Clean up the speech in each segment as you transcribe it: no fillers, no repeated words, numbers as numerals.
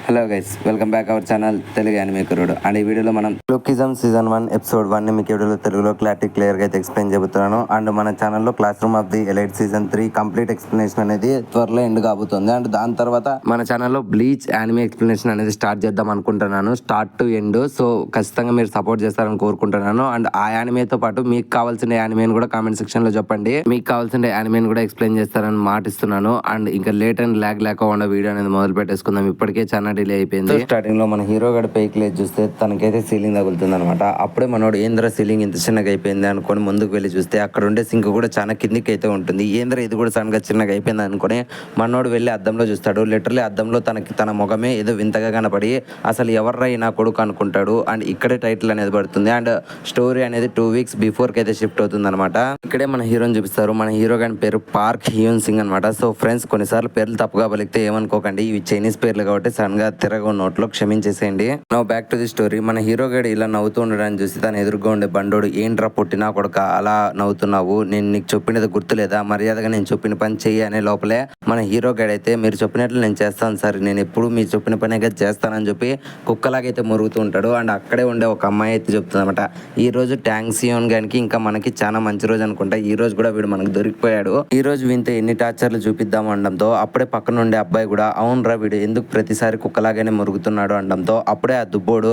Hello guys, welcome back our channel Telugu anime కుర్రోడు. And ఈ వీడియోలో మనం లోకిజం సీజన్ 1 ఎపిసోడ్ 1 ని మీకు వీడియోలో తెలుగులో క్లియర్గా అయితే ఎక్స్ప్లెయిన్ చెబుతున్నాను. అండ్ మన ఛానల్లో class room of the elite season 3 complete explanation అనేది త్వరలో ఎండ్ కాబోతుంది. అండ్ దాని తర్వాత మన ఛానల్లో బ్లీచ్ యానిమే ఎక్స్ప్లెనేషన్ అనేది స్టార్ట్ చేద్దాం అనుకుంటున్నాను, స్టార్ట్ టు ఎండ్. సో ఖచ్చితంగా మీరు సపోర్ట్ చేస్తారని కోరుకుంటున్నాను. అండ్ ఆ యానిమేతో పాటు మీకు కావాల్సిన యానిమేని కూడా కామెంట్ సెక్షన్ లో చెప్పండి. మీకు కావాల్సిన యానిమేని కూడా ఎక్స్ప్లెయిన్ చేస్తారని మాటిస్తున్నాను. అండ్ ఇంకా లేట్ అండ్ ల్యాగ్ లేకుండా వీడియో అనేది మొదలు పెట్టేసుకుందాం. ఇప్పటికే చాలా డిలే అయిపోయింది. స్టార్టింగ్ లో మన హీరో గడ పైకి లేచి చూస్తే తనకైతే సీలింగ్ తగులుతుంది అనమాట. అప్పుడే మనోడు ఏంద్ర సీలింగ్ ఇంత చిన్నగా అయిపోయింది అనుకొని ముందుకు వెళ్ళి చూస్తే అక్కడ ఉండే సింక్ కూడా చాలా కిందికి అయితే ఉంటుంది. ఏంద్ర ఇది కూడా సడన్గా చిన్నగా అయిపోయింది అనుకుని మనోడు వెళ్ళి అద్దంలో చూస్తాడు. లిటరలీ అద్దంలో తన ముఖమే ఏదో వింతగా కనపడి అసలు ఎవర్రా నా కొడుకు అనుకుంటాడు. అండ్ ఇక్కడే టైటిల్ అనేది పడుతుంది. అండ్ స్టోరీ అనేది 2 weeks బిఫోర్ కి అయితే షిఫ్ట్ అవుతుంది అనమాట. ఇక్కడే మన హీరోని చూపిస్తారు. మన హీరో గారి పేరు పార్క్ హ్యూన్ సింగ్ అనమాట. సో ఫ్రెండ్స్, కొన్నిసార్లు పేర్లు తప్పుగా పలికితే ఏమనుకోకండి, ఇవి చైనీస్ పేర్లు కాబట్టి సడన్ గా తిరగ నోట్లో క్షమించేసేయండి. Now back to the story. మన హీరో గడి ఇలా నవ్వుతూ ఉండడాన్ని చూసి తను ఎదురుగా ఉండే బండోడు, ఏంట్రా పుట్టినా కొడుక అలా నవ్వుతున్నావు, నేను నీకు చెప్పినది గుర్తులేదా, మర్యాదగా నేను చెప్పిన పని చెయ్యి అనే లోపలే మన హీరో గడి అయితే మీరు చెప్పినట్లు నేను చేస్తాను సార్, నేను ఎప్పుడు మీరు చెప్పిన పనే చేస్తానని చెప్పి కుక్కలాగైతే మురుగుతూ ఉంటాడు. అండ్ అక్కడే ఉండే ఒక అమ్మాయి అయితే చెప్తుంది అనమాట, ఈ రోజు ట్యాంక్సియోన్ గానికి ఇంకా మనకి చాలా మంచి రోజు అనుకుంటా, ఈ రోజు కూడా వీడు మనకు దొరికిపోయాడు, ఈ రోజు వీంతో ఎన్ని టార్చర్లు చూపిద్దాం అనడంతో అప్పుడే పక్కన ఉండే అబ్బాయి కూడా అవునరా వీడు ఎందుకు ప్రతిసారి కుక్కలాగానే మురుగుతున్నాడు అనడంతో అప్పుడే ఆ దుబ్బోడు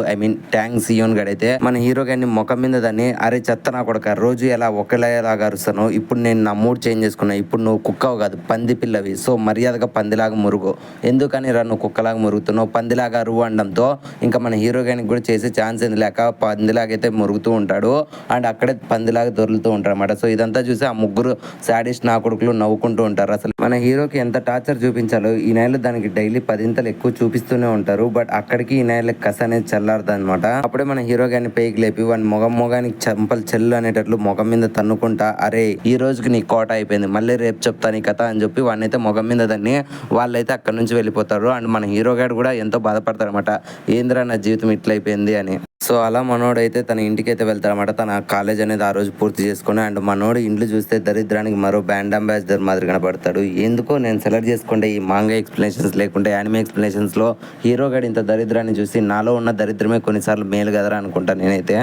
ట్యాంక్ సియోన్ గడైతే మన హీరో గారిని ముఖం మీద దాన్ని, అరే చెత్త నా కొడుక, రోజు ఎలా ఒకేలాగా అరుస్తాను, ఇప్పుడు నేను నా మూడ్ చేంజ్ చేసుకున్నా, ఇప్పుడు నువ్వు కుక్కవు కాదు పంది పిల్లవి, సో మర్యాదగా పందిలాగా మురుగు, ఎందుకని రా నువ్వు కుక్కలాగా మురుగుతున్నావు, పందిలాగా అరువు అనడంతో ఇంకా మన హీరో గారికి కూడా చేసే ఛాన్స్ ఏంది లేక పందిలాగైతే మురుగుతూ ఉంటాడు. అండ్ అక్కడే పందిలాగా దొరుకుతూ ఉంటారు అనమాట. సో ఇదంతా చూసి ఆ ముగ్గురు సాడిస్ట్ నా కొడుకులు నవ్వుకుంటూ ఉంటారు. అసలు మన హీరోకి ఎంత టార్చర్ చూపించాలో ఈ నెలలో దానికి డైలీ 10 ఎక్కువ చూపిస్తూనే ఉంటారు. బట్ అక్కడికి ఈ నెల కస అనేది చల్లారదు అనమాట. అప్పుడే మన హీరో గారిని పైకి లేపి వాని మొగానికి చంపలు చెల్లు అనేటట్లు ముఖం మీద తన్నుకుంటా, అరే ఈ రోజుకి నీ కోట అయిపోయింది, మళ్ళీ రేపు చెప్తాను ఈ కథ అని చెప్పి వాడిని అయితే ముఖం మీద దాన్ని వాళ్ళైతే అక్కడ నుంచి వెళ్ళిపోతారు. అండ్ మన హీరో గారు కూడా ఎంతో బాధపడతారు అనమాట, ఏంద్రా నా జీవితం ఇట్లయిపోయింది అని. సో అలా మనోడైతే తన ఇంటికి అయితే వెళ్తారన్నమాట. తన కాలేజ్ అనేది ఆ రోజు పూర్తి చేసుకుని. అండ్ మనోడు ఇంట్లో చూస్తే దరిద్రానికి మరో బ్యాండ్ అంబాసిడర్ మాదిరి కనపడతాడు. ఎందుకో నేను సెలెక్ట్ చేసుకుంటే ఈ మాంగా ఎక్స్ప్లెనేషన్స్ లేకుంటే యానిమే ఎక్స్ప్లెనేషన్స్ లో హీరో గడి ఇంత దరిద్రాన్ని చూసి నాలో ఉన్న దరిద్రమే కొన్నిసార్లు మేలు కదరా అనుకుంటా నేనైతే.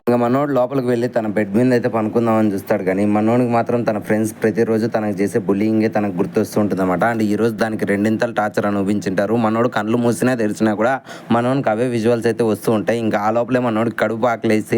ఇంకా మనోడు లోపలికి వెళ్ళి తన బెడ్ మీద అయితే పనుకుందామని చూస్తాడు. కానీ మనోడికి మాత్రం తన ఫ్రెండ్స్ ప్రతిరోజు తనకు చేసే బుల్లింగే తనకు గుర్తొస్తూ ఉంటుంది అనమాట. అండ్ ఈ రోజు దానికి రెండింతలు టార్చర్ అనుభవించింటారు. మనోడు కళ్ళు మూసినా తెరిచినా కూడా మనోడికి అవే విజువల్స్ అయితే వస్తూ ఉంటాయి. ఇంకా ఆ లోపలే మనోడికి కడుపు ఆకలేసి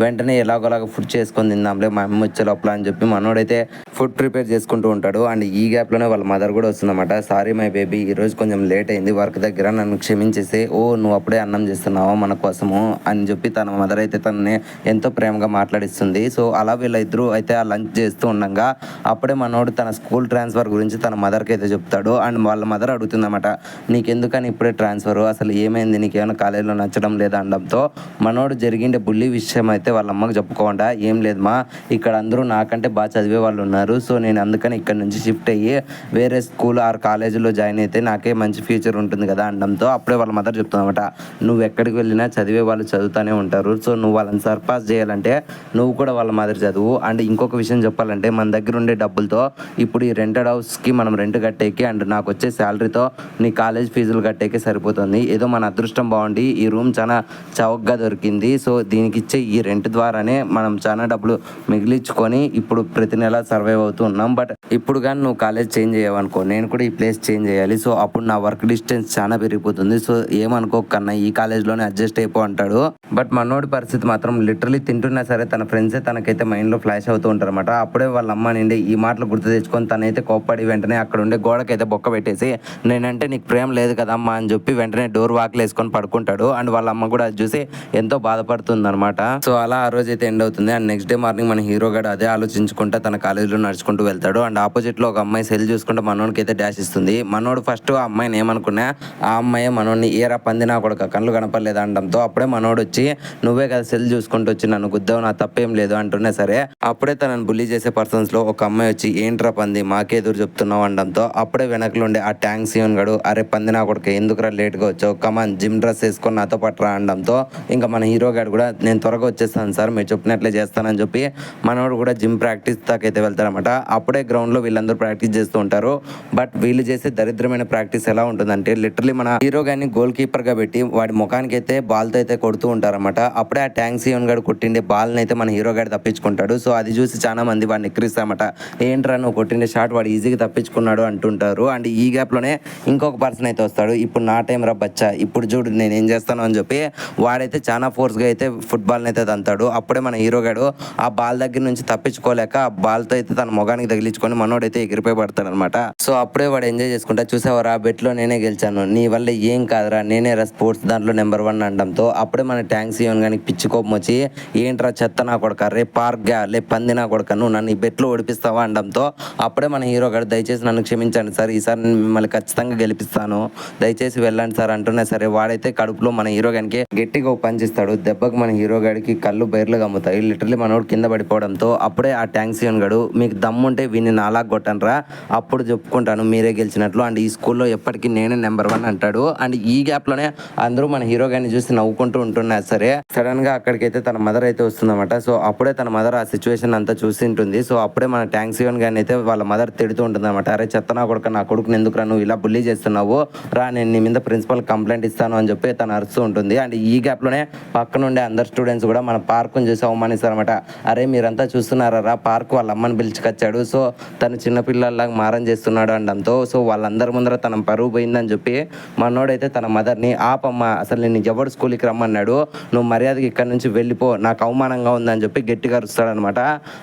వెంటనే ఎలాగోలాగా ఫుడ్ చేసుకొని తిందాంలే మా అమ్మ వచ్చే లోపల అని చెప్పి మనోడైతే ఫుడ్ ప్రిపేర్ చేసుకుంటూ ఉంటాడు. అండ్ ఈ గ్యాప్ లోనే వాళ్ళ మదర్ కూడా వస్తుందన్నమాట. సారీ మై బేబీ, ఈ రోజు కొంచెం లేట్ అయింది వర్క్ దగ్గర, నన్ను క్షమించేసి, ఓ నువ్వు అప్పుడే అన్నం చేస్తున్నావా మన కోసము అని చెప్పి తన మదర్ అయితే తనని ఎంతో ప్రేమగా మాట్లాడిస్తుంది. సో అలా వీళ్ళిద్దరూ అయితే ఆ లంచ్ చేస్తూ ఉండగా అప్పుడే మనోడు తన స్కూల్ ట్రాన్స్ఫర్ గురించి తన మదర్కి అయితే చెప్తాడు. అండ్ వాళ్ళ మదర్ అడుగుతుందన్నమాట, నీకెందుకని ఇప్పుడే ట్రాన్స్ఫర్, అసలు ఏమైంది, నీకేమైనా కాలేజీలో నచ్చడం లేదా అనడంతో మనోడు జరిగిండే బుల్లి విషయం అయితే వాళ్ళ అమ్మకి చెప్పుకోకుండా, ఏం లేదు మా, ఇక్కడ అందరూ నాకంటే బాగా చదివే వాళ్ళు ఉన్నారు, సో నేను అందుకని ఇక్కడ నుంచి షిఫ్ట్ అయ్యి వేరే స్కూల్ ఆర్ కాలేజీలో జాయిన్ అయితే నాకే మంచి ఫ్యూచర్ ఉంటుంది కదా అనడంతో అప్పుడే వాళ్ళ మదర్ చెప్తుందన్నమాట, నువ్వు ఎక్కడికి వెళ్ళినా చదివే వాళ్ళు చదువుతూనే ఉంటారు, సో నువ్వు వాళ్ళని సర్పాస్ చేయాలంటే నువ్వు కూడా వాళ్ళ మాదిరి చదువు. అండ్ ఇంకొక విషయం చెప్పాలంటే మన దగ్గర ఉండే డబ్బులతో ఇప్పుడు ఈ రెంటెడ్ హౌస్కి మనం రెంట్ కట్టేకి అండ్ నాకు వచ్చే శాలరీతో నీ కాలేజ్ ఫీజులు కట్టేకి సరిపోతుంది. ఏదో మన అదృష్టం బాగుండి ఈ రూమ్ చాలా చౌకగా దొరికింది, సో దీనికి ఇచ్చే ఈ రెంట్ ద్వారానే మనం చాలా డబ్బులు మిగిలించుకొని ఇప్పుడు ప్రతి నెల సర్వైవ్ అవుతూ ఉన్నాం. బట్ ఇప్పుడు కానీ నువ్వు కాలేజ్ చేంజ్ చేయవనుకో, నేను కూడా ఈ ప్లేస్ చేంజ్ చేయాలి, సో అప్పుడు నా వర్క్ డిస్టెన్స్ చాలా పెరిగిపోతుంది, సో ఏమనుకోకన్నా ఈ కాలేజ్లోనే అడ్జస్ట్ అయిపో అంటాడు. బట్ మనోడి పరిస్థితి మాత్రం లిటరలీ తింటున్నా సరే తన ఫ్రెండ్సే తనకైతే మైండ్లో ఫ్లాష్ అవుతూ ఉంటారు అనమాట. అప్పుడే వాళ్ళ అమ్మ నుండి ఈ మాటలు గుర్తు తెచ్చుకొని తనైతే కోప్పడి వెంటనే అక్కడ ఉండే గోడకైతే బొక్క పెట్టేసి, నేనంటే నీకు ప్రేమ లేదు కదమ్మా అని చెప్పి వెంటనే డోర్ వాకిలు వేసుకొని పడుకుంటాడు. అండ్ వాళ్ళ అమ్మ కూడా అది చూసి ఎంతో బాధపడుతుంది అనమాట. సో అలా ఆ రోజు అయితే ఎండ్ అవుతుంది. అండ్ నెక్స్ట్ డే మార్నింగ్ మన హీరో గడు అదే ఆలోచించుకుంటా తన కాలేజీలో నడుచుకుంటూ వెళ్తాడు. అండ్ ఆపోజిట్ లో ఒక అమ్మాయి సెల్ చూసుకుంటే మనోడికి అయితే డాష్ ఇస్తుంది. మనోడు ఫస్ట్ ఆ అమ్మాయిని ఏమనుకున్నా, ఆ అమ్మాయి మనోడిని ఏరా పందినా కూడా కళ్ళు కనపడలేదు అనడంతో అప్పుడే మనోడు వచ్చి, నువ్వే కదా సెల్ చూసుకుంటూ వచ్చి నన్ను గుద్దావు, నా తప్పేం లేదు అంటున్నా సరే అప్పుడే తనని బుల్లీ చేసే పర్సన్స్ లో ఒక అమ్మాయి వచ్చి, ఏంట్రా పంది మాకే ఎదురు చెప్తున్నావు అనడంతో అప్పుడే వెనకలు ఉండే ఆ ట్యాంక్ సీన్ గడు, అరే పంది నా కొడుకు ఎందుకురా లేట్గా వచ్చావు, కమాన్ జిమ్ డ్రెస్ వేసుకొని నాతో పట్టరా అనడంతో ఇంకా మన హీరో గారు కూడా నేను త్వరగా వచ్చేస్తాను సార్ మీరు చెప్పినట్లే చేస్తానని చెప్పి మనోడు కూడా జిమ్ ప్రాక్టీస్ దాకైతే వెళ్తారన్నమాట. వస్తాడనమాట. అప్పుడే గ్రౌండ్లో వీళ్ళందరూ ప్రాక్టీస్ చేస్తూ ఉంటారు. బట్ వీళ్ళు చేసే దరిద్రమైన ప్రాక్టీస్ ఎలా ఉంటుందంటే లిటరలీ మన హీరో గారిని గోల్ కీపర్గా పెట్టి వాడి ముఖానికి అయితే బాల్తో అయితే కొడుతూ ఉంటారన్నమాట. అప్పుడే ఆ ట్యాంక్ సియోన్ గారు కొట్టిండే బాల్ని అయితే మన హీరో గారు తప్పించుకుంటాడు. సో అది చూసి చాలా మంది వాడిని ఎక్కిరిస్తారన్నమాట. ఏంట్రా నువ్వు కొట్టిండే షాట్ వాడు ఈజీగా తప్పించుకున్నాడు అంటుంటారు. అండ్ ఈ గ్యాప్లోనే ఇంకొక పర్సన్ అయితే వస్తాడు. ఇప్పుడు నా టైం రా బచ్చా, ఇప్పుడు చూడు నేను ఏం చేస్తాను అని చెప్పి వాడైతే చాలా ఫోర్స్గా అయితే ఫుట్బాల్ని అయితే తంతాడు. అప్పుడే మన హీరో గారు ఆ బాల్ దగ్గర నుంచి తప్పించుకోలేక ఆ బాల్తో అయితే తన మొగానికి తగిలించుకొని మనోడైతే ఎగిరిపోయి పడతాడు అనమాట. సో అప్పుడే వాడు ఎంజాయ్ చేసుకుంటా చూసావరా బెట్లో నేనే గెలిచాను, నీ వల్ల ఏం కాదురా, నేనే రా స్పోర్ట్స్ దాంట్లో నెంబర్ 1 అనడంతో అప్పుడే మన ట్యాంక్ సియోన్ గానికి పిచ్చి కోపం వచ్చి ఏంట్రా చెత్త నా కొడక, రే పార్క్గా లే పంది నా కొడక, నువ్వు నన్ను ఈ బెట్లో ఓడిపిస్తావా అనడంతో అప్పుడే మన హీరో గారు దయచేసి నన్ను క్షమించండి సార్, ఈసారి నేను మిమ్మల్ని ఖచ్చితంగా గెలిపిస్తాను, దయచేసి వెళ్ళండి సార్ అంటున్నా సరే వాడైతే కడుపులో మన హీరో గానికి గట్టిగా పంచిస్తాడు. దెబ్బకు మన హీరో గారికి కళ్ళు బైర్లు గమ్ముతాయి. లిటరలీ మనోడు కింద పడిపోవడంతో అప్పుడే ఆ ట్యాంక్ సియోన్ గడు మీకు దమ్ముంటే వీడిని నాలా కొట్టనరా, అప్పుడు చెప్పుకుంటాను మీరే గెలిచినట్లు, అండ్ ఈ స్కూల్లో ఎప్పటికీ నేనే నెంబర్ 1 అంటాడు. అండ్ ఈ గ్యాప్లోనే అందరూ మన హీరో గారిని చూసి నవ్వుకుంటూ ఉంటున్నా సరే సడన్ గా అక్కడికైతే తన మదర్ అయితే వస్తుందన్నమాట. సో అప్పుడే తన మదర్ ఆ సిచ్యువేషన్ అంతా చూసి ఉంటుంది. సో అప్పుడే మన ట్యాంక్ సియోన్ గారిని అయితే వాళ్ళ మదర్ తిడుతూ ఉంటుంది అనమాట. అరే చెత్త నా కొడుకు, నా కొడుకుని ఎందుకు రా నువ్వు ఇలా బుల్లీ చేస్తున్నావు, రా నేను నీ మీద ప్రిన్సిపల్ కంప్లైంట్ ఇస్తాను అని చెప్పి తను అరుస్తూ ఉంటుంది. అండ్ ఈ గ్యాప్లోనే పక్కన ఉండే అందరు స్టూడెంట్స్ కూడా మన పార్కుని చూసి అవమానిస్తారన్నమాట. అరే మీరంతా చూస్తున్నారా పార్క్ వాళ్ళ అమ్మని పిలుచుకొచ్చాడు, సో తను చిన్నపిల్లల్లాగా మారం చేస్తున్నాడు అనడంతో సో వాళ్ళందరి ముందర తన పరువు పోయిందని చెప్పి మనోడైతే తన మదర్ని ఆపమ్మ, అసలు నేను ఎవరు స్కూల్కి రమ్మన్నాడు, నువ్వు మర్యాదకి ఇక్కడ నుంచి వెళ్ళిపో, నాకు అవమానంగా ఉందని చెప్పి గట్టిగా అరుస్తాడనమాట.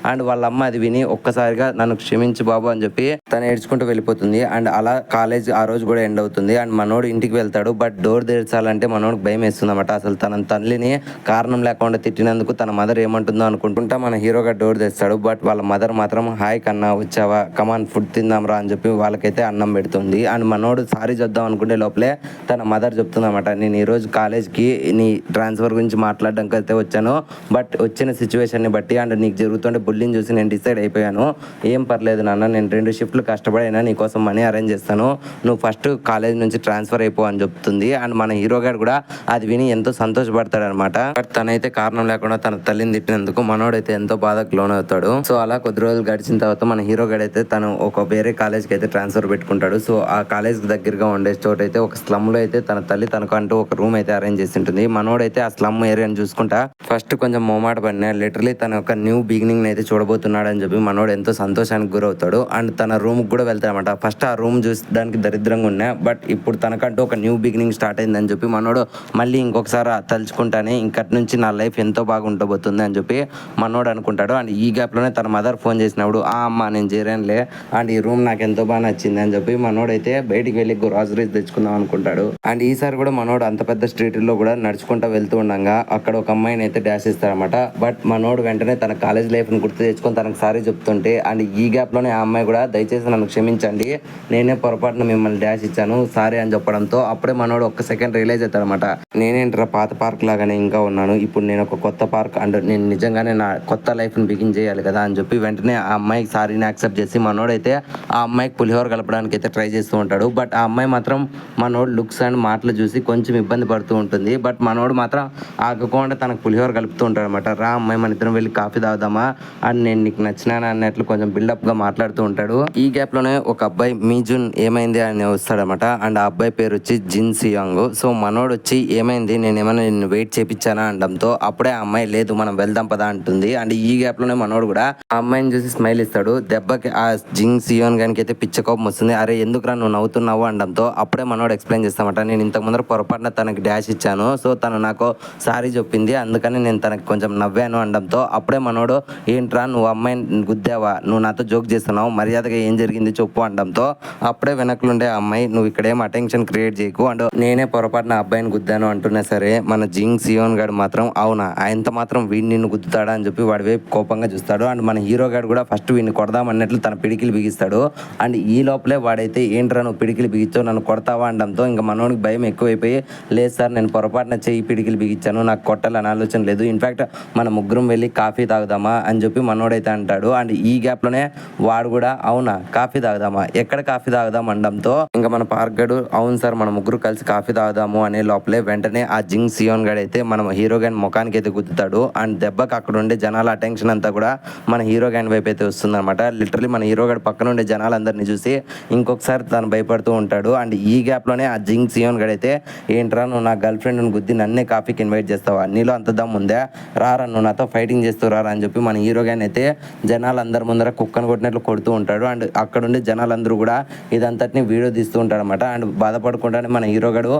అండ్ వాళ్ళ అమ్మ అది విని ఒక్కసారిగా నన్ను క్షమించు బాబు అని చెప్పి తను ఏడ్చుకుంటూ వెళ్ళిపోతుంది. అండ్ అలా కాలేజ్ ఆ రోజు కూడా ఎండ్ అవుతుంది. అండ్ మనోడు ఇంటికి వెళ్తాడు. బట్ డోర్ తెరచాలంటే మనోడికి భయం వేస్తుంది అనమాట. అసలు తన తల్లిని కారణం లేకుండా తిట్టినందుకు తన మదర్ ఏమంటుందో అనుకుంటుంటా మన హీరోగా డోర్ తెస్తాడు. బట్ వాళ్ళ మదర్ మాత్రం హాయ్ కన్నా వచ్చావా, కమాన్ ఫుడ్ తిందాం రా అని చెప్పి వాళ్ళకైతే అన్నం పెడుతుంది. అండ్ మనోడు సారీ చెప్దాం అనుకుంటే లోపలే తన మదర్ చెప్తుంది అనమాట, నేను ఈరోజు కాలేజ్కి నీ ట్రాన్స్ఫర్ గురించి మాట్లాడడానికి అయితే వచ్చాను, బట్ వచ్చిన సిచ్యువేషన్ని బట్టి అండ్ నీకు జరుగుతుంటే బుల్లిని చూసి నేను డిసైడ్ అయిపోయాను, ఏం పర్లేదు నాన్న, నేను 2 షిఫ్ట్లు కష్టపడైనా నీకోసం మనీ అరేంజ్ చేస్తాను, నువ్వు ఫస్ట్ కాలేజ్ నుంచి ట్రాన్స్ఫర్ అయిపో అని చెప్తుంది. అండ్ మన హీరో గారు కూడా అది విని ఎంతో సంతోషపడతాడు అనమాట. బట్ తనైతే కారణం లేకుండా తన తల్లిని తిట్టినందుకు మనోడైతే ఎంతో బాధకు లోన్ అవుతాడు. సో అలా కొద్ది రోజులు గడిచిన తర్వాత మన హీరో గారు అయితే తను ఒక వేరే కాలేజ్కి అయితే ట్రాన్స్ఫర్ పెట్టుకుంటాడు. సో ఆ కాలేజ్ దగ్గరగా ఉండే చోట అయితే ఒక స్లమ్ లో అయితే తన తల్లి తనకు అంటూ ఒక రూమ్ అయితే అరేంజ్ చేసి ఉంటుంది. మనోడైతే ఆ స్లమ్ ఏరియాని చూసుకుంటా ఫస్ట్ కొంచెం మొమాట పడినా లిటరలీ తన ఒక న్యూ బిగినింగ్ అయితే చూడబోతున్నాడు అని చెప్పి మనోడు ఎంతో సంతోషానికి గురవుతాడు. అండ్ తన రూమ్ కూడా వెళ్తాడనమాట. ఫస్ట్ ఆ రూమ్ చూసడానికి దరిద్రంగా ఉన్నా, బట్ ఇప్పుడు తనకంటూ ఒక న్యూ బిగినింగ్ స్టార్ట్ అయిందని చెప్పి మనోడు మళ్ళీ ఇంకొకసారి తలుచుకుంటానే ఇంకటి నుంచి నా లైఫ్ ఎంతో బాగా ఉండబోతుంది అని చెప్పి మనోడు అనుకుంటాడు. అండ్ ఈ గ్యాప్లోనే తన మదర్ ఫోన్ చేసినప్పుడు ఆ అమ్మ నేను చేరానులే, అండ్ ఈ రూమ్ నాకు ఎంతో బాగా నచ్చింది అని చెప్పి మనోడైతే బయటికి వెళ్ళి గ్రాసరీస్ తెచ్చుకుందాం అనుకుంటాడు. అండ్ ఈసారి కూడా మనోడు అంత పెద్ద స్ట్రీట్లో కూడా నడుచుకుంటూ వెళ్తూ ఉండగా అక్కడ ఒక అమ్మాయిని అయితే డాష్ ఇస్తాడనమాట. బట్ మనోడు వెంటనే తన కాలేజ్ లైఫ్ని గుర్తు తెచ్చుకొని తనకు సారీ చెప్తుంటే అండ్ ఈ గ్యాప్లోనే ఆ అమ్మాయి కూడా దయచేసి నన్ను క్షమించండి, నేనే పొరపాటున మిమ్మల్ని డాష్ ఇచ్చాను సారీ అని చెప్పడంతో అప్పుడే మనోడు ఒక్క సెకండ్ రియలైజ్ అవుతాడనమాట, నేనేంట్రా పాత పార్క్ లాగానే ఇంకా ఉన్నాను, ఇప్పుడు నేను ఒక కొత్త పార్క్ అండ్ నేను నిజంగానే నా కొత్త లైఫ్ని బిగిన్ చేయాలి కదా అని చెప్పి వెంటనే ఆ అమ్మాయికి సారీని యాక్సెప్ట్ చేసి మనోడైతే ఆ అమ్మాయికి పులిహోర కలపడానికి అయితే ట్రై చేస్తూ ఉంటాడు. బట్ ఆ అమ్మాయి మాత్రం మనోడు లుక్స్ అండ్ మాటలు చూసి కొంచెం ఇబ్బంది పడుతూ ఉంటుంది. బట్ మనోడు మాత్రం ఆగకుండా తనకు పులిహోర కలుపుతూ ఉంటాడు అనమాట. రా అమ్మాయి మన ఇద్దరం వెళ్ళి కాఫీ తాగుదామా అని నేను నీకు నచ్చినాను అన్నట్లు కొంచెం బిల్డప్ గా మాట్లాడుతూ ఉంటాడు. ఈ గ్యాప్ లోనే ఒక అబ్బాయి మీజున్ ఏమైంది అని వస్తాడనమాట. అండ్ ఆ అబ్బాయి పేరు వచ్చి జిన్ సియాంగ్. సో మనోడు వచ్చి ఏమైంది, నేను ఏమైనా నిన్ను వెయిట్ చేపించానా అనడంతో అప్పుడే ఆ అమ్మాయి లేదు మనం వెళ్దాం పదా అంటుంది. అండ్ ఈ గ్యాప్ లోనే మనోడు కూడా ఆ అమ్మాయిని చూసి స్మైల్ ఇస్తాడు. దెబ్బకి ఆ జిన్ సియోన్ గానికి అయితే పిచ్చ కోపం వస్తుంది. అరే ఎందుకురా నువ్వు నవ్వుతున్నావు అనడంతో అప్పుడే మనోడు ఎక్స్ప్లెయిన్ చేస్తామట, నేను ఇంతకు ముందర పొరపాటున తనకి డాష్ ఇచ్చాను, సో తను నాకు సారీ చెప్పింది అందుకని నేను తనకి కొంచెం నవ్వాను అనడంతో అప్పుడే మనోడు ఏంట్రా నువ్వు అమ్మాయిని గుద్దావా, నువ్వు నాతో జోక్ చేస్తున్నావు, మర్యాదగా ఏం జరిగింది చెప్పు అనడంతో అప్పుడే వెనకలుండే అమ్మాయి నువ్వు ఇక్కడేం అటెన్షన్ క్రియేట్ చేయకు అండ్ నేనే పొరపాటున అబ్బాయిని గుద్దాను అంటున్నా సరే మన జింగ్ సియోన్ గారు మాత్రం అవునా ఆయనతో మాత్రం వీడిని నిన్ను గుద్దుతాడా అని చెప్పి వాడి వైపు కోపంగా చూస్తాడు. అండ్ మన హీరో గారు కూడా ఫస్ట్ వీడిని కొడదాం అన్నట్లు తన పిడికిలు బిగిస్తాడు. అండ్ ఈ లోపలే వాడైతే ఏంట్రా నువ్వు పిడికిలు బిగించావు నన్ను కొడతావా అనడంతో ఇంకా మనోడికి భయం ఎక్కువైపోయి లేదు సార్ నేను పొరపాటున చెయ్యి పిడికిలు బిగించాను, నాకు కొట్టాలని ఆలోచన లేదు, ఇన్ఫాక్ట్ మన ముగ్గురం వెళ్ళి కాఫీ తాగుదామా అని చెప్పి మనోడైతే అంటాడు. అండ్ ఈ గ్యాప్లోనే వాడు కూడా అవునా కాఫీ తాగుదామా, ఎక్కడ కాఫీ తాగుదాం అనడంతో ఇంకా మన పార్క్ గడు అవును సార్ మన ముగ్గురు కలిసి కాఫీ తాగుదాము అనే లోపలే వెంటనే ఆ జింగ్ సియోన్ గడ్ అయితే మన హీరో గాని ముఖానికి అయితే గుద్దుతాడు. అండ్ దెబ్బకి అక్కడ ఉండే జనాల అటెన్షన్ అంతా కూడా మన హీరో గాని వైపు అయితే అయితే వస్తుంది అనమాట. లిటరలీ మన హీరో గడు పక్కన ఉండే జనాలందరినీ చూసి ఇంకొకసారి తను భయపడుతూ ఉంటాడు. అండ్ ఈ గ్యాప్లోనే ఆ జింగ్ సియోన్ గడైతే ఏంట్రా నువ్వు నా గర్ల్ ఫ్రెండ్ని గుద్ది నన్నే కాఫీకి ఇన్వైట్ చేస్తావా, నీలో అంత దమ్ ఉందా, రారా నువ్వు నాతో ఫైటింగ్ చేస్తూ రారా అని చెప్పి మన హీరో గాని అయితే జనాలందరి ముందర కుక్కను కొట్టినట్లు కొడుతూ ఉంటాడు. అండ్ అక్కడుండి జనాలందరూ కూడా ఇదంతటిని వీడియో తీస్తూ ఉంటాడు అనమాట. అండ్ బాధపడకుండానే మన హీరో గడు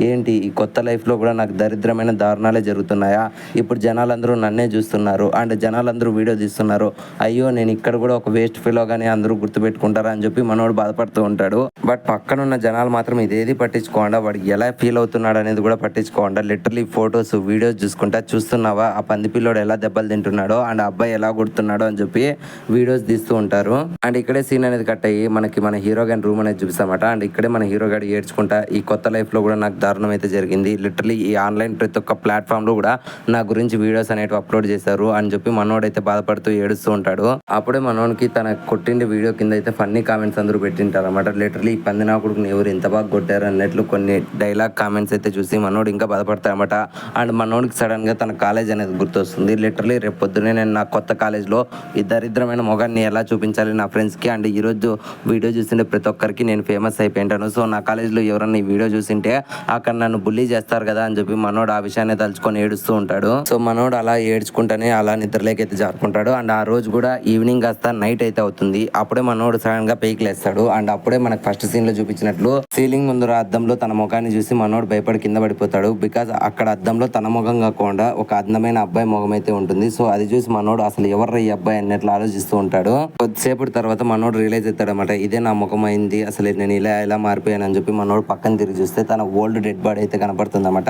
ఏంటి ఈ కొత్త లైఫ్లో కూడా నాకు దరిద్రమైన దారుణాలే జరుగుతున్నాయా, ఇప్పుడు జనాలందరూ నన్నే చూస్తున్నారు అండ్ జనాలందరూ వీడియో తీస్తున్నారు, అయ్యో నేను ఇక్కడ కూడా ఒక వేస్ట్ ఫీల్ కానీ అందరూ గుర్తుపెట్టుకుంటారా అని చెప్పి మనోడు బాధపడుతూ ఉంటాడు. బట్ పక్కనున్న జనాలు మాత్రం ఇదేది పట్టించుకోకుండా వాడు ఎలా ఫీల్ అవుతున్నాడు అనేది కూడా పట్టించుకోకుండా లిటరలీ ఫొటోస్ వీడియోస్ చూస్తున్నావా ఆ పంది పిల్లోడు ఎలా దెబ్బలు తింటున్నాడో అండ్ అబ్బాయి ఎలా కొడుతున్నాడో అని చెప్పి వీడియోస్ తీస్తూ ఉంటారు. అండ్ ఇక్కడే సీన్ అనేది కట్ అయ్యి మనకి మన హీరో గారి రూమ్ అనేది చూపిస్తామట. అండ్ ఇక్కడే మన హీరో గారు ఏడ్చుకుంటా ఈ కొత్త లైఫ్ లో కూడా నాకు దారుణం అయితే జరిగింది, లిటరలీ ఈ ఆన్లైన్ ప్రతి ఒక్క ప్లాట్ఫామ్ లో కూడా నా గురించి వీడియోస్ అనేవి అప్లోడ్ చేశారు అని చెప్పి మనోడైతే బాధపడుతూ ఏడుస్తూ ఉంటాడు. అప్పుడే మనోడికి తన కొట్టిండే వీడియో కింద అయితే ఫన్నీ కామెంట్స్ అందరూ పెట్టింటారు అనమాట. లిటరలీ ఈ పంది నా కొడుకుని ఎవరు ఎంత బాగా కొట్టారు అన్నట్లు కొన్ని డైలాగ్ కామెంట్స్ అయితే చూసి మనోడు ఇంకా బాధపడతాయి అనమాట. అండ్ మనోడికి సడన్ గా తన కాలేజ్ అనేది గుర్తొస్తుంది. లిటరలీ రేపు పొద్దునే నేను నా కొత్త కాలేజ్లో ఈ దరిద్రమైన మొగాన్ని ఎలా చూపించాలి నా ఫ్రెండ్స్కి అండ్ ఈరోజు వీడియో చూసింటే ప్రతి ఒక్కరికి నేను ఫేమస్ అయిపోయింటాను. సో నా కాలేజ్లో ఎవరన్నా ఈ వీడియో చూసింటే అక్కడ నన్ను బుల్లీ చేస్తారు కదా అని చెప్పి మనోడు ఆ విషయాన్ని తలుచుకొని ఏడుస్తూ ఉంటాడు. సో మనోడు అలా ఏడ్చుకుంటానే అలా నిద్రలోకి అయితే జారుకుంటాడు. అండ్ ఆ రోజు కూడా ఈవినింగ్ కాస్త నైట్ అయితే అవుతుంది. అప్పుడే మనోడు సడన్ గా పైకి లేస్తాడు. అండ్ అప్పుడే మనకు ఫస్ట్ సీన్ లో చూపించినట్లు సీలింగ్ ముందు అద్దంలో తన ముఖాన్ని చూసి మనోడు భయపడి కింద పడిపోతాడు. బికాజ్ అక్కడ అద్దంలో తన ముఖం కాకుండా ఒక అందమైన అబ్బాయి ముఖం అయితే ఉంటుంది. సో అది చూసి మనోడు అసలు ఎవర్రా ఈ అబ్బాయి అన్నట్లు ఆలోచిస్తూ ఉంటాడు. కొద్దిసేపటి తర్వాత మనోడు రియలైజ్ అవుతాడు అనమాట, ఇదే నా ముఖం అయింది, అసలు నేను ఇలా మారిపోయాను అని చెప్పి మనోడు పక్కన తిరిగి చూస్తే తన ఓల్డ్ డెడ్ బాడీ అయితే కనపడుతుంది అనమాట.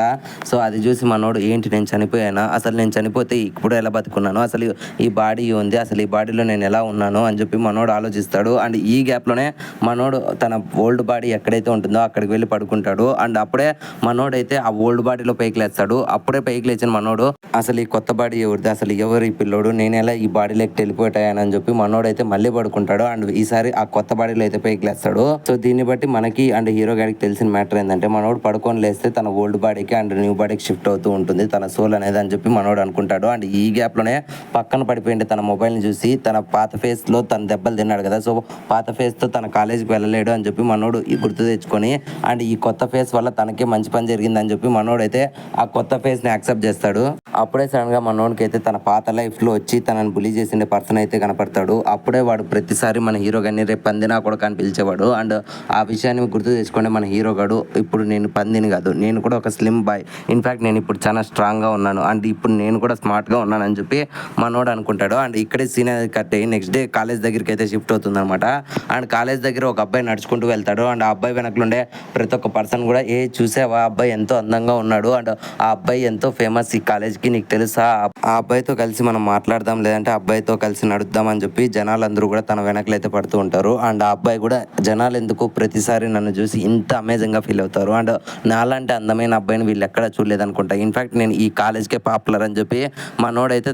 సో అది చూసి మనోడు ఏంటి నేను చనిపోయానా, అసలు నేను చనిపోతే ఇప్పుడు ఎలా బతుకున్నాను, అసలు ఈ బాడీ ఉంది, అసలు ఈ బాడీలో నేను ఎలా ఉన్నాను అని చెప్పి మనోడు ఆలోచిస్తాడు. అండ్ ఈ గ్యాప్లోనే మనోడు తన ఓల్డ్ బాడీ ఎక్కడైతే ఉంటుందో అక్కడికి వెళ్ళి పడుకుంటాడు. అండ్ అప్పుడే మనోడు అయితే ఆ ఓల్డ్ బాడీలో పైకి లేస్తాడు. అప్పుడే పైకి లేచిన మనోడు అసలు ఈ కొత్త బాడీ ఎవరిది, అసలు ఎవరు ఈ పిల్లోడు, నేను ఎలా ఈ బాడీలోకి వెళ్ళిపోయానని చెప్పి మనోడు అయితే మళ్ళీ పడుకుంటాడు. అండ్ ఈసారి ఆ కొత్త బాడీలో అయితే పైకి లేస్తాడు. సో దీన్ని బట్టి మనకి అండ్ హీరో గారికి తెలిసిన మ్యాటర్ ఏంటంటే మనోడు పడుకొని లేస్తే తన ఓల్డ్ బాడీకి అండ్ న్యూ బాడీకి షిఫ్ట్ అవుతూ ఉంటుంది తన సోల్ అనేది అని చెప్పి మనోడు అనుకుంటాడు. అండ్ ఈ గ్యాప్ లోనే పక్కన పడిపోయింది తన మొబైల్ ని చూసి తన పాత ఫేస్ లో తన దెబ్బలు తిన్నాడు కదా, సో పాత ఫేస్ తో తన కాలేజీకి వెళ్ళలేడు అని చెప్పి మనోడు గుర్తు తెచ్చుకొని అండ్ ఈ కొత్త ఫేస్ వల్ల తనకే మంచి పని జరిగింది అని చెప్పి మనోడు అయితే ఆ కొత్త ఫేస్ ని యాక్సెప్ట్ చేస్తాడు. అప్పుడే సడన్ గా మనోడికి అయితే తన పాత లైఫ్ లో వచ్చి తనని బులీ చేసిన పర్సన్ అయితే కనపడతాడు. అప్పుడే వాడు ప్రతిసారి మన హీరో గారిని రేపు పందినా కూడా అని పిలిచేవాడు. అండ్ ఆ విషయాన్ని గుర్తు తెచ్చుకుంటే మన హీరో గాడు ఇప్పుడు నేను పందిని కాదు, నేను కూడా ఒక స్లిమ్ బాయ్, ఇన్ఫాక్ట్ నేను ఇప్పుడు చాలా స్ట్రాంగ్ గా ఉన్నాను అండ్ ఇప్పుడు నేను కూడా స్మార్ట్ గా ఉన్నాను అని చెప్పి మనోడు అనుకుంటాడు. అండ్ ఇక్కడే సీన్ అనేది కట్ అయ్యి నెక్స్ట్ డే కాలేజ్ దగ్గరికి అయితే షిఫ్ట్ అవుతుంది అనమాట. అండ్ కాలేజ్ దగ్గర ఒక అబ్బాయి నడుచుకుంటూ వెళ్తాడు. అండ్ ఆ అబ్బాయి వెనకలుండే ప్రతి ఒక్క పర్సన్ కూడా చూసావా అబ్బాయి ఎంతో అందంగా ఉన్నాడు అండ్ ఆ అబ్బాయి ఎంతో ఫేమస్ ఈ కాలేజ్కి, నీకు తెలుసా, ఆ అబ్బాయితో కలిసి మనం మాట్లాడదాం లేదంటే అబ్బాయితో కలిసి నడుద్దాం అని చెప్పి జనాలందరూ కూడా తన వెనకలైతే పడుతూ ఉంటారు. అండ్ ఆ అబ్బాయి కూడా జనాలు ఎందుకు ప్రతిసారి నన్ను చూసి ఇంత అమేజింగ్ గా ఫీల్ అవుతారు అండ్ నాలాంటి అందమైన అబ్బాయిని వీళ్ళు ఎక్కడ చూడలేదు అనుకుంటా, ఇన్ఫాక్ట్ నేను ఈ కాలేజ్కే పాపులర్ అని చెప్పి మనోడైతే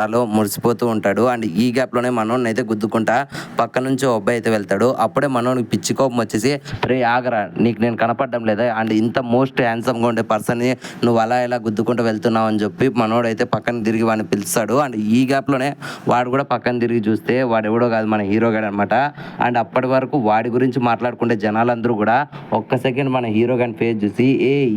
తలో మురిసిపోతూ ఉంటాడు. అండ్ ఈ గ్యాప్ లోనే మనోడిని అయితే గుద్దుకుంటా పక్క నుంచి ఓ అబ్బాయి అయితే వెళ్తాడు. అప్పుడే మనోడికి పిచ్చి కోపం వచ్చేసి, రే ఆగరా, నీకు నేను కనపడడం లేదా అండ్ ఇంత మోస్ట్ హ్యాండ్సమ్ గా ఉండే పర్సన్ ని నువ్వు అలా ఎలా గుద్దుకుంటూ వెళ్తున్నావు అని చెప్పి మనోడైతే పక్కన తిరిగి వాడిని పిలుస్తాడు. అండ్ ఈ గ్యాప్ లోనే వాడు కూడా పక్కన తిరిగి చూస్తే వాడు ఎవడో కాదు మన హీరో గాడు అనమాట. అండ్ అప్పటి వరకు వాడి గురించి మాట్లాడుకుంటే జనాలందరూ కూడా ఒక్క సెకండ్ మన హీరో గాని ఫేస్ చూసి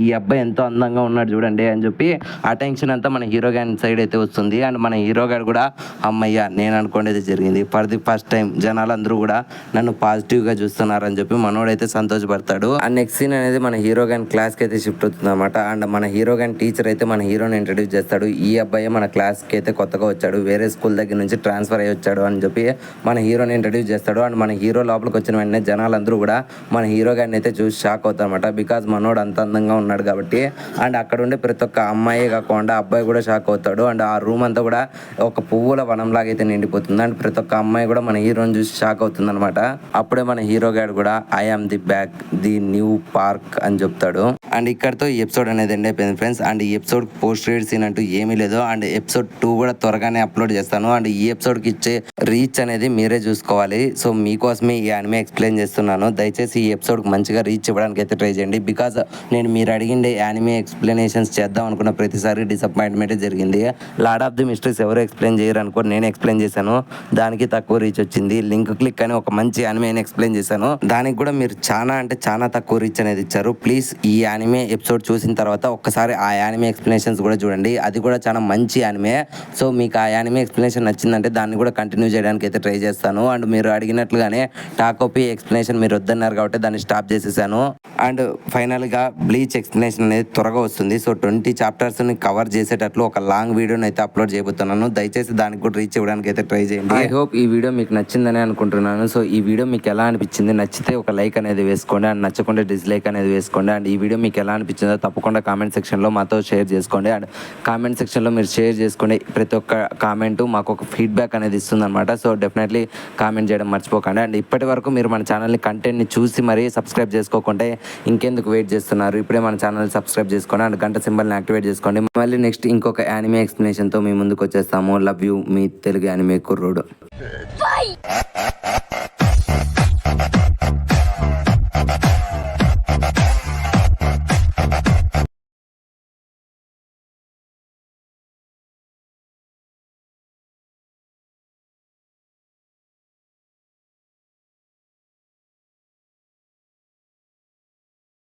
ఈ అబ్బాయి ఎంతో అందంగా ఉన్నాడు చూడండి అని చెప్పి అటెన్షన్ అంతా మన హీరో గాని సైడ్ అయితే వస్తుంది. అండ్ మన హీరో గారు కూడా అమ్మయ్య నేను అనుకునేది జరిగింది, ఫర్ ది ఫస్ట్ టైం జనాలందరూ కూడా నన్ను పాజిటివ్ గా చూస్తున్నారని చెప్పి మనోడైతే సంతోషపడతాడు. అండ్ నెక్స్ట్ సీన్ అనేది మన హీరో గాని క్లాస్ కి అయితే షిఫ్ట్ అవుతుంది అనమాట. అండ్ మన హీరో గాని టీచర్ అయితే మన హీరోని ఇంట్రడ్యూస్ చేస్తాడు. ఈ అబ్బాయి మన క్లాస్ కి అయితే కొత్తగా వచ్చాడు, వేరే స్కూల్ దగ్గర నుంచి ట్రాన్స్ఫర్ అయ్యి వచ్చాడు అని చెప్పి మన హీరోని ఇంట్రడ్యూస్ చేస్తాడు. అండ్ మన హీరో లోపలికి వచ్చిన వెంటనే జనాలందరూ కూడా మన హీరో గారిని అయితే చూసి షాక్ అవుతారు అనమాట. బికాజ్ మనోడు అంత అందంగా ఉన్నాడు కాబట్టి. అండ్ అక్కడ ఉండే ప్రతి ఒక్క అమ్మాయి కాకుండా అబ్బాయి కూడా షాక్ అవుతాడు. అండ్ ఆ రూమ్ అంతా కూడా ఒక పువ్వుల వనంలాగా అయితే నిండిపోతుంది. అండ్ ప్రతి ఒక్క అమ్మాయి కూడా మన హీరోని చూసి షాక్ అవుతుంది అనమాట. అప్పుడే మన హీరో గారు కూడా I am the back, the new park అని చెప్తాడు. అండ్ ఇక్కడతో ఈ ఎపిసోడ్ అనేది ఎండ్ అయిపోయింది ఫ్రెండ్స్. అండ్ ఈ ఎపిసోడ్ పోస్ట్ క్రెడిట్ సీన్ అంటూ అంటూ ఏమీ లేదు. అండ్ ఎపిసోడ్ 2 కూడా త్వరగానే అప్లోడ్ చేస్తాను. అండ్ ఈ ఎపిసోడ్కి ఇచ్చే రీచ్ అనేది మీరే చూసుకోవాలి. సో మీకోసమే ఈ యానిమే ఎక్స్ప్లెయిన్ చేస్తున్నాను. దయచేసి ఈ ఎపిసోడ్కి మంచిగా రీచ్ ఇవ్వడానికి అయితే ట్రై చేయండి. బికాజ్ నేను మీరు అడిగిండే యానిమే ఎక్స్ప్లెనేషన్స్ చేద్దాం అనుకున్న ప్రతిసారి డిసప్పాయింట్మెంట్ జరిగింది. లార్డ్ ఆఫ్ ది మిస్టరీస్ ఎవరు ఎక్స్ప్లెయిన్ చేయరు అనుకో, నేను ఎక్స్ప్లెయిన్ చేశాను, దానికి తక్కువ రీచ్ వచ్చింది. లింక్ క్లిక్ అని ఒక మంచి యానిమే ఎక్స్ప్లెయిన్ చేశాను, దానికి కూడా మీరు చాలా అంటే చాలా తక్కువ రీచ్ అనేది ఇచ్చారు. ప్లీజ్ ఈ యానిమే ఎపిసోడ్ చూసిన తర్వాత ఒక్కసారి ఆ యానిమే ఎక్స్ప్లెనేషన్స్ కూడా చూడండి. అది కూడా చాలా మంచి యానిమే. సో మీకు ఆ యానిమే ఎక్స్ప్లెనేషన్ నచ్చిందంటే దాన్ని కూడా కంటిన్యూ చేయడానికి అయితే ట్రై చేస్తాను. అండ్ మీరు అడిగినట్లుగానే టాకోపీ ఎక్స్ప్లెనేషన్ మీరు వద్దన్నారు కాబట్టి దాన్ని స్టాప్ చేసేసాను. అండ్ ఫైనల్గా బ్లీచ్ ఎక్స్ప్లెనేషన్ అనేది త్వరగా వస్తుంది. సో 20 చాప్టర్స్ని కవర్ చేసేటట్లు ఒక లాంగ్ వీడియోని అయితే అప్లోడ్ చేయబోతున్నాను. దయచేసి దానికి కూడా రీచ్ ఇవ్వడానికి అయితే ట్రై చేయండి. ఐ హోప్ ఈ వీడియో మీకు నచ్చిందని అనుకుంటున్నాను. సో ఈ వీడియో మీకు ఎలా అనిపించింది? నచ్చితే ఒక లైక్ అనేది వేసుకోండి, అండ్ నచ్చకుండా డిస్లైక్ అనేది వేసుకోండి. అండ్ ఈ వీడియో మీకు ఎలా అనిపించిందో తప్పకుండా కామెంట్ సెక్షన్లో మాతో షేర్ చేసుకోండి. అండ్ కామెంట్ సెక్షన్లో మీరు షేర్ చేసుకోండి. ప్రతి ఒక్క కామెంట్ మాకు ఒక ఫీడ్బ్యాక్ అనేది ఇస్తుంది అనమాట. సో డెఫినెట్లీ కామెంట్ చేయడం మర్చిపోకండి. అండ్ ఇప్పటి వరకు మీరు మన ఛానల్ని కంటెంట్ని చూసి మరీ సబ్స్క్రైబ్ చేసుకోకుంటే ఇంకెందుకు వెయిట్ చేస్తున్నారు? ఇప్పుడే మన ఛానల్ సబ్స్క్రైబ్ చేసుకోండి అండ్ గంట సింబల్ని యాక్టివేట్ చేసుకోండి. మళ్ళీ నెక్స్ట్ ఇంకొక యానిమే ఎక్స్ప్లెనేషన్తో మీ ముందుకు వచ్చేస్తాము. Love you, me Telugu anime కుర్రోడు.